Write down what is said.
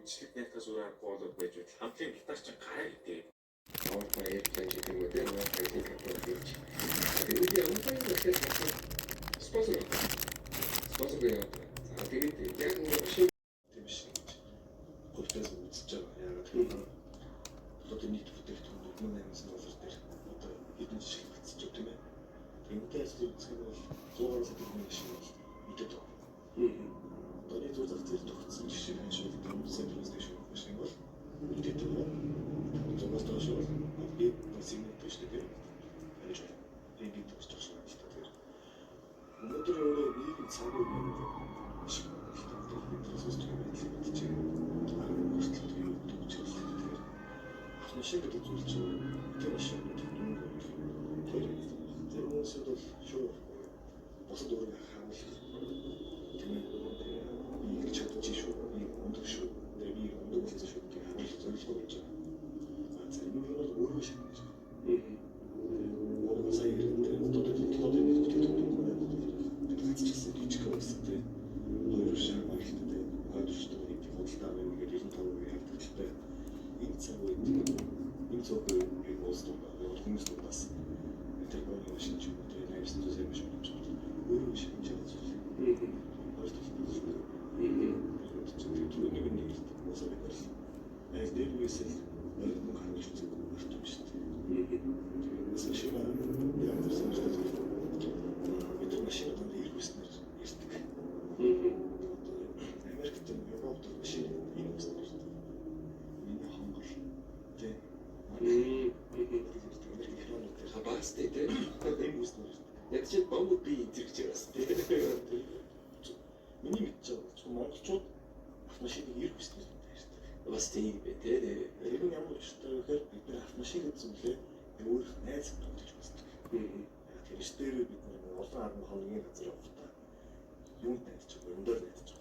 бичлэг найтгаас өөр аргагүй болоод байж байна. Хамтын гитарч гараа гэдэг. Баяр план гэдэг юм дээ. Баярын компани гэж. Тэгээд ямар баяр гэхээр спонсор яа. Тэгээд яг нэг шиг тийм шиг голтоос үзэж байгаа. Яг тэгэхээр одоо нийт бүтээгдэхүүн 1800 доллар дээр одоо хэдэн жишээ батсаж байгаа тийм ээ. Энэхээс үзэх нь бол 100 сая шиг мэдээд байна. Одоо нийт зах зээл тогтсон жишээ нь шүү дээ. Сая презентацийн шиг бол мэдээд байна. Зогсож байгаа шүү. Би сегмент биш дээ. Яаж вэ? Энийг төгсөж байгаа шүү дээ. Өнөөдөр өөрөө нийгэм цагуу юм шиг машин гэдэг зүйл чинь тэр машин гэдэг юм уу? Тэр хүмүүсд бол шүү босод өөр харуулах тийм ээ. Би чадчих шүү. Би өндөр шүү. Би өндөр болсон шүү гэх харуулах зорилго байж байгаа. За энэ нь бол өөрөө шиг гэж. Өөрөө сая ирээд одоо нэг гацчихсан жижиг хүмүүстэй хоёр шаг байлтай ойлгочтой нэг худалдаа байна гэдэг 95% явагдчихтай. Энэ цаг үед энэ цогцоо би болстой байгаа. Хүмүүс бас тэр нэг машин ч юм уу тэр 800 сая биш болж байна. Өөрөө шиг хийж байгаа зүйл. Нэг мосоо гэж. Яг дээрээс л нэг харж үзэх юм шүү дээ. Эсвэл шива яг тэрсэн шүү дээ. Это машина там иргэснээр ирдэг. Америкт Европт машин иргэснээр ирдэг. Миний хангал. Тэ. Хабастэй тэ. Тийм үснээр ирдэг. Яг чи бомб би интервьюж байгаас тэ. Миний мэдчихэж байгаа. Монголчууд автомашиныг иргэснээр ирдэг. Бас тийм бэ тэ. Тэр нь ямар ч тэгэхээр бид нар автомашин гэсэн зүйлээ өөр найз томтож байна. Тэр ч дээр бид улаан армын хоногийн газар явахдаа юм найдаж байгаа, өндөр найдаж байгаа.